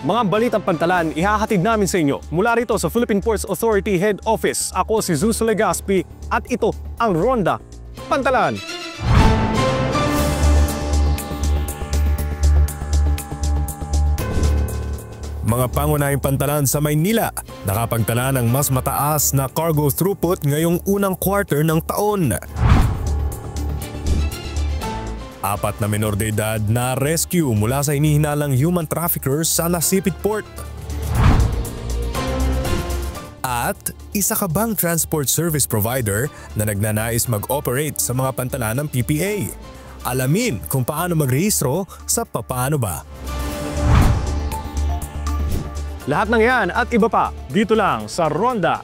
Mga balitang pantalan ihahatid namin sa inyo mula rito sa Philippine Ports Authority Head Office. Ako si Zeus Legaspi at ito ang Ronda Pantalan. Mga pangunahing pantalan sa Maynila nakapagtala ng mas mataas na cargo throughput ngayong unang quarter ng taon. 4 na menor de edad na rescue mula sa hinihinalang human traffickers sa Nasipit Port. At isa ka bang transport service provider na nagnanais mag-operate sa mga pantalan ng PPA? Alamin kung paano magrehistro sa Papaano Ba. Lahat ng yan at iba pa dito lang sa Ronda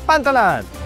Pantalan.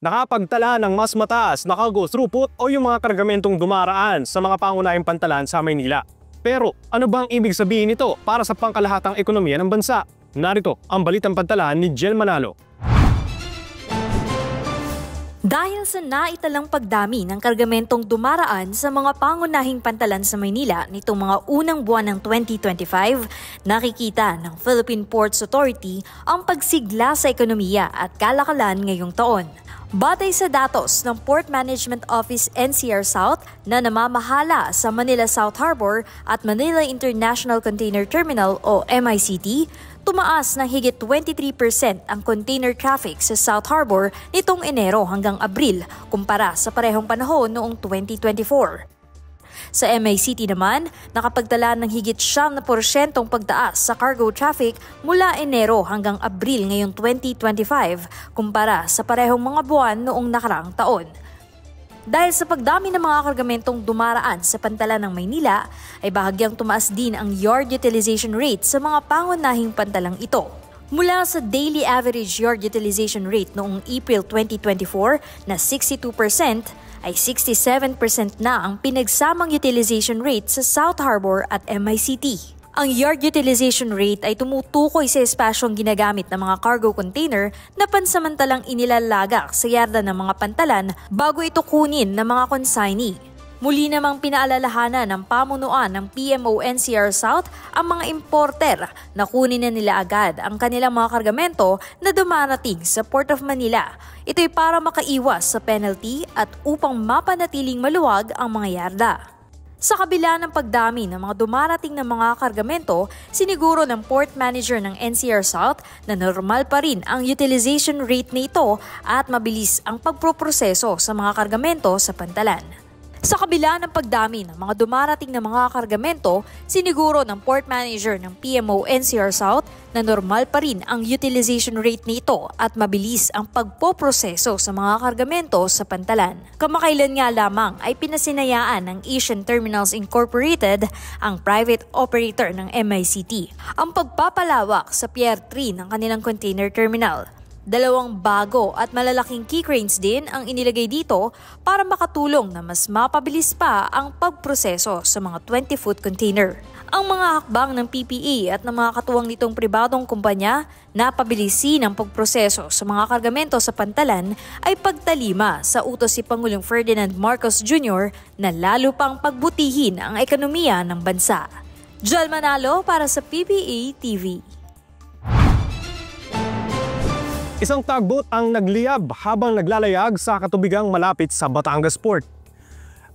Nakapagtala ng mas mataas na cargo throughput o yung mga kargamentong dumaraan sa mga pangunahing pantalan sa Maynila. Pero ano bang ibig sabihin nito para sa pangkalahatang ekonomiya ng bansa? Narito ang balitang pantalan ni Jel Manalo. Dahil sa naitalang pagdami ng kargamentong dumaraan sa mga pangunahing pantalan sa Maynila nitong mga unang buwan ng 2025, nakikita ng Philippine Ports Authority ang pagsigla sa ekonomiya at kalakalan ngayong taon. Batay sa datos ng Port Management Office NCR South na namamahala sa Manila South Harbor at Manila International Container Terminal o MICT, tumaas ng higit 23% ang container traffic sa South Harbor nitong Enero hanggang Abril kumpara sa parehong panahon noong 2024. Sa MICT naman, nakapagtala ng higit 7% pagtaas sa cargo traffic mula Enero hanggang Abril ngayong 2025 kumpara sa parehong mga buwan noong nakaraang taon. Dahil sa pagdami ng mga kargamentong dumaraan sa pantalan ng Maynila, ay bahagyang tumaas din ang yard utilization rate sa mga pangunahing pantalang ito. Mula sa daily average yard utilization rate noong April 2024 na 62%, ay 67% na ang pinagsamang utilization rate sa South Harbor at MICT. Ang yard utilization rate ay tumutukoy sa espasyong ginagamit ng mga cargo container na pansamantalang inilalagak sa yarda ng mga pantalan bago ito kunin ng mga consignee. Muli namang pinaalalahanan ng pamunuan ng PMO-NCR South ang mga importer na kunin na nila agad ang kanilang mga kargamento na dumarating sa Port of Manila. Ito'y para makaiwas sa penalty at upang mapanatiling maluwag ang mga yarda. Sa kabila ng pagdami ng mga dumarating na mga kargamento, siniguro ng port manager ng NCR South na normal pa rin ang utilization rate nito at mabilis ang pagproproseso sa mga kargamento sa pantalan. Sa kabila ng pagdami ng mga dumarating na mga kargamento, siniguro ng port manager ng PMO NCR South na normal pa rin ang utilization rate nito at mabilis ang pagpoproseso sa mga kargamento sa pantalan. Kamakailan nga lamang ay pinasinayaan ng Asian Terminals Incorporated, ang private operator ng MICT, ang pagpapalawak sa Pier 3 ng kanilang container terminal. 2 bago at malalaking key cranes din ang inilagay dito para makatulong na mas mapabilis pa ang pagproseso sa mga 20-foot container. Ang mga hakbang ng PPA at ng mga katuwang nitong pribadong kumpanya na pabilisin ang pagproseso sa mga kargamento sa pantalan ay pagtalima sa utos si Pangulong Ferdinand Marcos Jr. na lalo pang pagbutihin ang ekonomiya ng bansa. Jel Manalo para sa PPA TV. Isang tugboat ang nagliyab habang naglalayag sa katubigang malapit sa Batangas Port.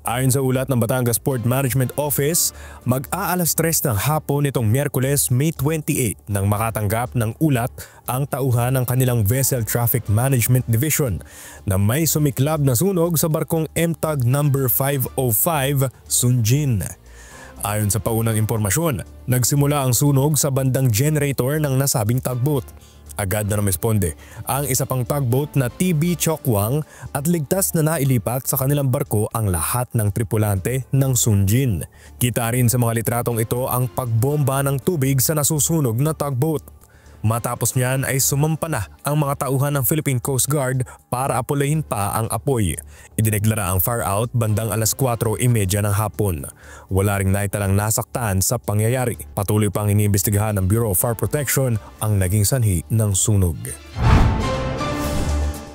Ayon sa ulat ng Batangas Port Management Office, mag-aalas 3 ng hapon nitong Miyerkules, May 28 nang makatanggap ng ulat ang tauhan ng kanilang Vessel Traffic Management Division na may sumiklab na sunog sa barkong MTAG No. 505 Sunjin. Ayon sa paunang impormasyon, nagsimula ang sunog sa bandang generator ng nasabing tugboat. Agad na rumesponde ang isa pang tugboat na TB Chokwang at ligtas na nailipat sa kanilang barko ang lahat ng tripulante ng Sunjin. Kita rin sa mga litratong ito ang pagbomba ng tubig sa nasusunog na tugboat. Matapos niyan ay sumampa na ang mga tauhan ng Philippine Coast Guard para apulahin pa ang apoy. Idineklara ang fire out bandang alas 4:30 ng hapon. Wala ring naitalang nasaktan sa pangyayari. Patuloy pang iniimbestigahan ng Bureau of Fire Protection ang naging sanhi ng sunog.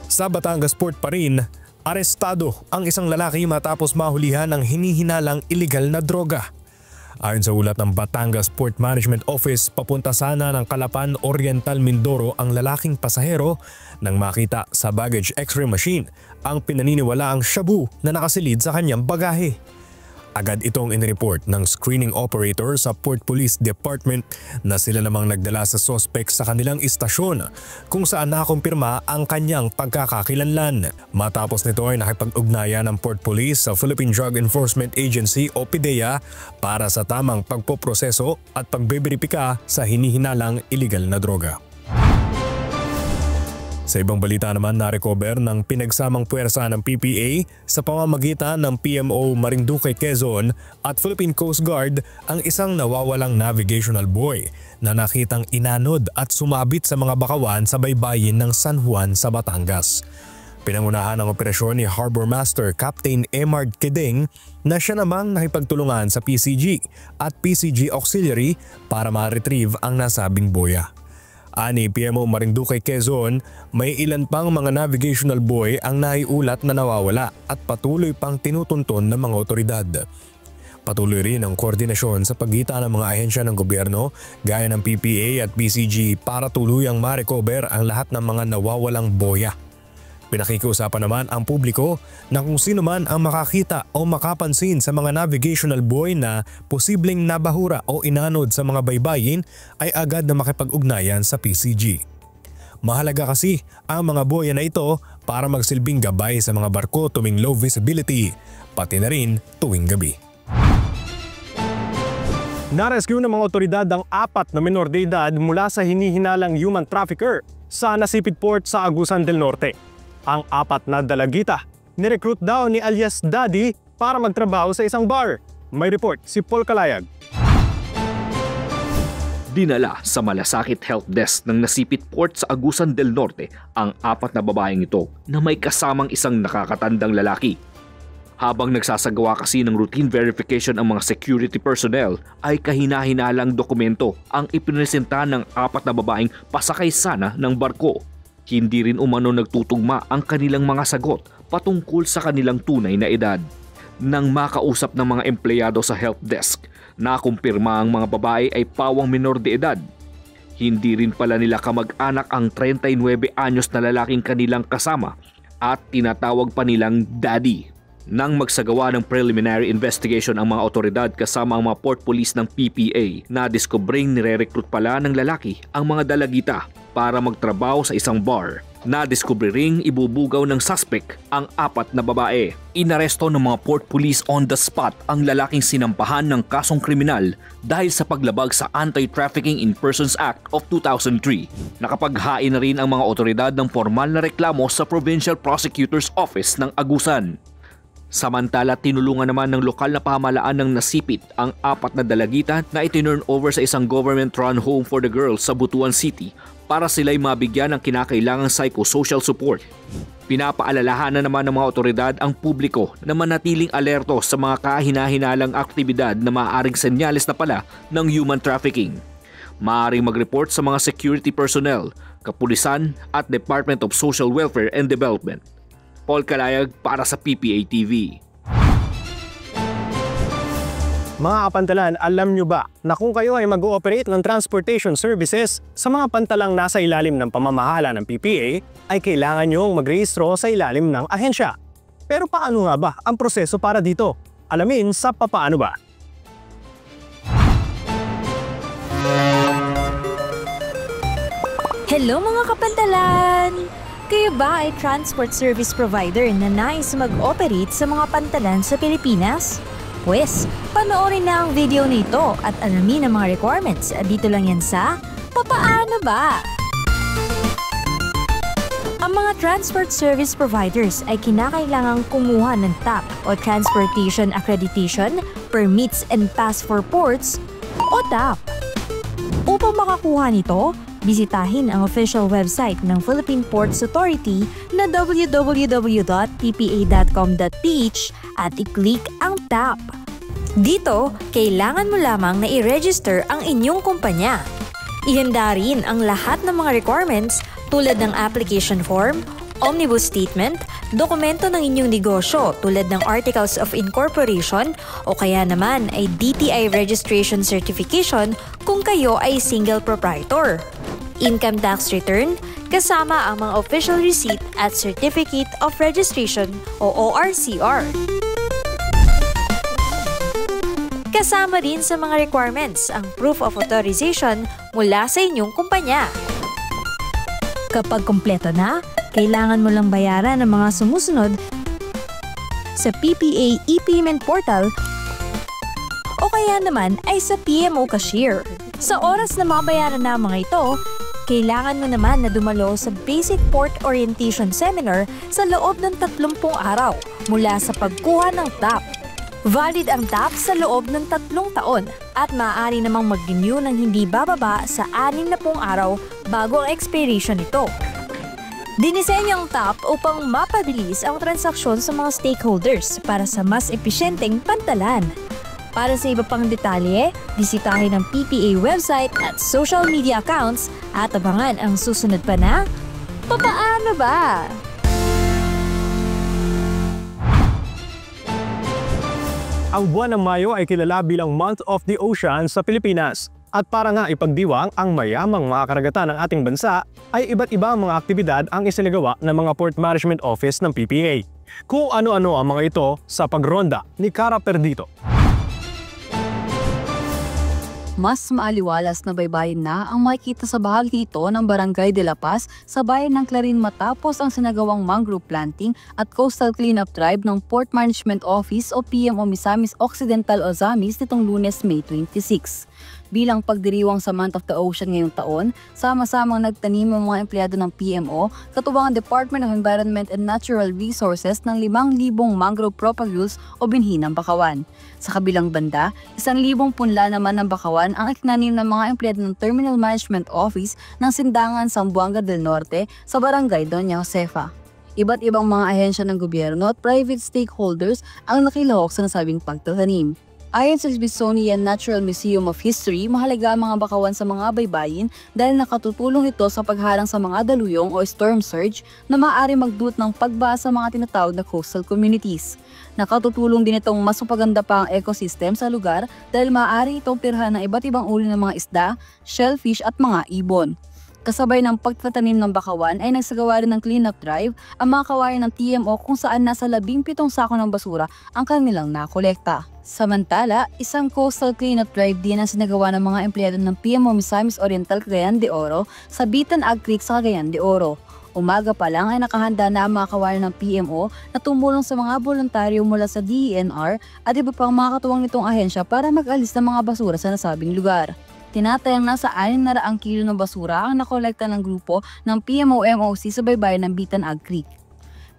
Sa Batangas Port pa rin, arestado ang isang lalaki matapos mahulihan ng hinihinalang illegal na droga. Ayon sa ulat ng Batangas Port Management Office, papunta sana ng Calapan Oriental, Mindoro ang lalaking pasahero nang makita sa baggage x-ray machine ang pinaniniwalaang shabu na nakasilid sa kanyang bagahe. Agad itong inireport ng screening operator sa Port Police Department na sila namang nagdala sa suspect sa kanilang istasyon kung saan nakumpirma ang kanyang pagkakakilanlan. Matapos nito ay nakipag-ugnayan ng Port Police sa Philippine Drug Enforcement Agency o PDEA para sa tamang pagpoproseso at pagbeberipika sa hinihinalang illegal na droga. Sa ibang balita naman, na-recover ng pinagsamang puwersa ng PPA sa pamamagitan ng PMO Marinduque, Quezon at Philippine Coast Guard ang isang nawawalang navigational buoy na nakitang inanod at sumabit sa mga bakawan sa baybayin ng San Juan sa Batangas. Pinangunahan ang operasyon ni Harbor Master Captain Emard Kedeng na siya namang nakipagtulungan sa PCG at PCG Auxiliary para ma-retrieve ang nasabing boya. Ani PMO Marinduque, Quezon, may ilan pang mga navigational buoy ang naiulat na nawawala at patuloy pang tinutuntun ng mga otoridad. Patuloy rin ang koordinasyon sa pagitan ng mga ahensya ng gobyerno gaya ng PPA at PCG para tuluyang ma-recover ang lahat ng mga nawawalang boya. Pinakikiusapan naman ang publiko na kung sino man ang makakita o makapansin sa mga navigational buoy na posibleng nabahura o inanod sa mga baybayin ay agad na makipag-ugnayan sa PCG. Mahalaga kasi ang mga buoy na ito para magsilbing gabay sa mga barko tuwing low visibility, pati na rin tuwing gabi. Narescue ng mga otoridad ang 4 na menor de edad mula sa hinihinalang human trafficker sa Nasipit Port sa Agusan del Norte. Ang 4 na dalagita, nirecruit daw ni alias Daddy para magtrabaho sa isang bar. May report si Paul Calayag. Dinala sa Malasakit Help Desk ng Nasipit Port sa Agusan del Norte ang 4 na babaeng ito na may kasamang isang nakakatandang lalaki. Habang nagsasagawa kasi ng routine verification ang mga security personnel ay kahina-hinalang dokumento ang ipinesenta ng 4 na babaeng pasakay sana ng barko. Hindi rin umano nagtutugma ang kanilang mga sagot patungkol sa kanilang tunay na edad. Nang makausap ng mga empleyado sa help desk, nakumpirma ang mga babae ay pawang menor de edad. Hindi rin pala nila kamag-anak ang 39 anyos na lalaking kanilang kasama at tinatawag pa nilang daddy. Nang magsagawa ng preliminary investigation ang mga otoridad kasama ang mga port police ng PPA, nadiskobring nire-recruit pala ng lalaki ang mga dalagita para magtrabaho sa isang bar. Nadiskubre ring ibubugaw ng suspect ang 4 na babae. Inaresto ng mga port police on the spot ang lalaking sinampahan ng kasong kriminal dahil sa paglabag sa Anti-Trafficking in Persons Act of 2003. Nakapaghain na rin ang mga otoridad ng formal na reklamo sa Provincial Prosecutor's Office ng Agusan. Samantala, tinulungan naman ng lokal na pamahalaan ng Nasipit ang 4 na dalagita na itinurn over sa isang government-run home for the girls sa Butuan City para sila'y mabigyan ng kinakailangang psychosocial support. Pinapaalalahanan naman ng mga otoridad ang publiko na manatiling alerto sa mga kahina-hinalang aktibidad na maaaring senyales na pala ng human trafficking. Maaaring mag-report sa mga security personnel, kapulisan at Department of Social Welfare and Development. Paul Calayag para sa PPA TV. Mga kapantalan, alam nyo ba na kung kayo ay mag-ooperate ng transportation services sa mga pantalang nasa ilalim ng pamamahala ng PPA, ay kailangan nyong magrehistro sa ilalim ng ahensya. Pero paano nga ba ang proseso para dito? Alamin sa Papaano Ba? Hello mga kapantalan! Kayo ba ay transport service provider na nais mag-operate sa mga pantalan sa Pilipinas? Pwes, panoorin na ang video nito at alamin ang mga requirements at dito lang yan sa Papaano Ba? Ang mga transport service providers ay kinakailangang kumuha ng TAP o Transportation Accreditation, Permits and Pass for Ports o TAP. Upang makakuha nito, bisitahin ang official website ng Philippine Ports Authority na www.ppa.com.ph at i-click ang TAP. Dito, kailangan mo lamang na i-register ang inyong kumpanya. Ihanda rin ang lahat ng mga requirements tulad ng application form, omnibus statement, dokumento ng inyong negosyo tulad ng Articles of Incorporation o kaya naman ay DTI Registration Certification kung kayo ay single proprietor. Income tax return, kasama ang mga official receipt at Certificate of Registration o ORCR. Kasama rin sa mga requirements ang proof of authorization mula sa inyong kumpanya. Kapag kumpleto na, kailangan mo lang bayaran ang mga sumusunod sa PPA e-payment portal o kaya naman ay sa PMO cashier. Sa oras na mabayaran na mga ito, kailangan mo naman na dumalo sa Basic Port Orientation Seminar sa loob ng 30 araw mula sa pagkuha ng TAP. Valid ang TAP sa loob ng 3 taon at maaari namang mag-renew ng hindi bababa sa 60 araw bago ang expiration nito. Dinisenyo ang TAP upang mapabilis ang transaksyon sa mga stakeholders para sa mas episyenteng pantalan. Para sa iba pang detalye, bisitahin ang PPA website at social media accounts at abangan ang susunod pa na Papaano Ba? Ang buwan ng Mayo ay kilala bilang Month of the Ocean sa Pilipinas. At para nga ipagdiwang ang mayamang mga karagatan ng ating bansa, ay iba't ibang mga aktibidad ang isinagawa ng mga Port Management Office ng PPA. Kung ano-ano ang mga ito sa pagronda ni Cara Perdito. Mas maaliwalas na baybayin na ang makikita sa bahagi ito ng Barangay de la Paz sa bayan ng Clarin matapos ang sinagawang mangrove planting at coastal cleanup drive ng Port Management Office o PMO Misamis Occidental Ozamis nitong Lunes, May 26. Bilang pagdiriwang sa Month of the Ocean ngayong taon, sama-samang nagtanim ang mga empleyado ng PMO, katuwang ang Department of Environment and Natural Resources ng 5,000 mangrove propagules o binhi ng bakawan. Sa kabilang banda, 1,000 punla naman ng bakawan ang itinanim ng mga empleyado ng Terminal Management Office ng Sindangan, Zamboanga del Norte sa Barangay Doña Josefa. Iba't ibang mga ahensya ng gobyerno at private stakeholders ang nakilahok sa nasabing pagtatanim. Ayon sa Smithsonian Natural Museum of History, mahalaga ang mga bakawan sa mga baybayin dahil nakatutulong ito sa pagharang sa mga daluyong o storm surge na maaari magdulot ng pagbaha sa mga tinatawag na coastal communities. Nakatutulong din itong mas mapaganda pa ang ecosystem sa lugar dahil maaari itong tirhan ng iba't ibang uri ng mga isda, shellfish at mga ibon. Kasabay ng pagtatanim ng bakawan ay nagsagawa rin ng cleanup drive ang mga kawayan ng TMO kung saan nasa 17 sako ng basura ang kanilang nakolekta. Samantala, isang coastal cleanup drive din ang sinagawa ng mga empleyado ng PMO Misamis Oriental Cagayan de Oro sa Bitan Ag Creek sa Cagayan de Oro. Umaga pa lang ay nakahanda na ang mga kawayan ng PMO na tumulong sa mga voluntaryo mula sa DENR at iba pang mga katuwang nitong ahensya para mag-alis ng mga basura sa nasabing lugar. Tinatayang nasa 600 kilo ng basura ang nakolekta ng grupo ng PMO-MOC sa baybayin ng Bitan Ag Creek.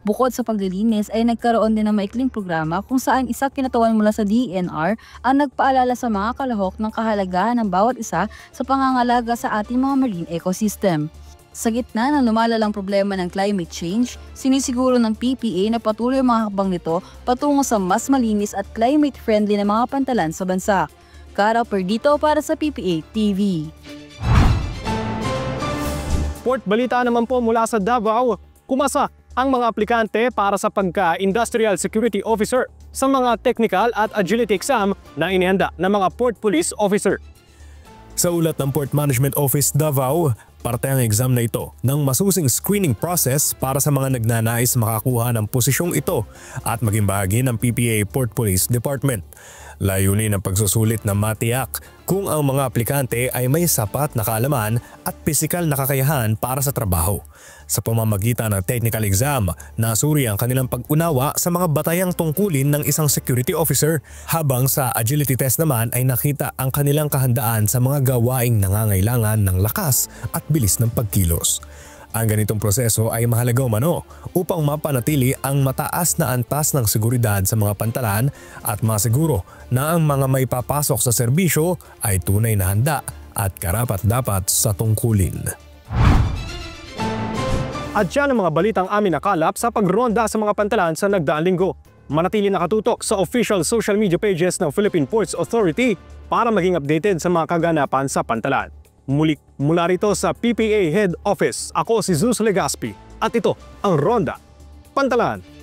Bukod sa paglilinis ay nagkaroon din ng maikling programa kung saan isa kinatawan mula sa DENR ang nagpaalala sa mga kalahok ng kahalagahan ng bawat isa sa pangangalaga sa ating mga marine ecosystem. Sa gitna ng lumalalang problema ng climate change, sinisiguro ng PPA na patuloy ang mga hakbang nito patungo sa mas malinis at climate-friendly na mga pantalan sa bansa. Cara Perdito para sa PPA TV. Port balita naman po mula sa Davao, kumasa ang mga aplikante para sa pagka-Industrial Security Officer sa mga technical at agility exam na inihanda ng mga Port Police Officer. Sa ulat ng Port Management Office Davao, Parte ang exam na ito ng masusing screening process para sa mga nagnanais makakuha ng posisyong ito at maging bahagi ng PPA Port Police Department. Layunin ng pagsusulit na matiyak kung ang mga aplikante ay may sapat na kaalaman at pisikal na kakayahan para sa trabaho. Sa pamamagitan ng technical exam, nasuri ang kanilang pag-unawa sa mga batayang tungkulin ng isang security officer, habang sa agility test naman ay nakita ang kanilang kahandaan sa mga gawaing nangangailangan ng lakas at bilis ng pagkilos. Ang ganitong proseso ay mahalaga umano upang mapanatili ang mataas na antas ng seguridad sa mga pantalan at masiguro na ang mga may papasok sa serbisyo ay tunay na handa at karapat-dapat sa tungkulin. At yan ang mga balitang amin nakalap sa pagronda sa mga pantalan sa nagdaang linggo. Manatili nakatutok sa official social media pages ng Philippine Ports Authority para maging updated sa mga kaganapan sa pantalan. Mula rito sa PPA Head Office, ako si Zeus Legaspi at ito ang Ronda Pantalan.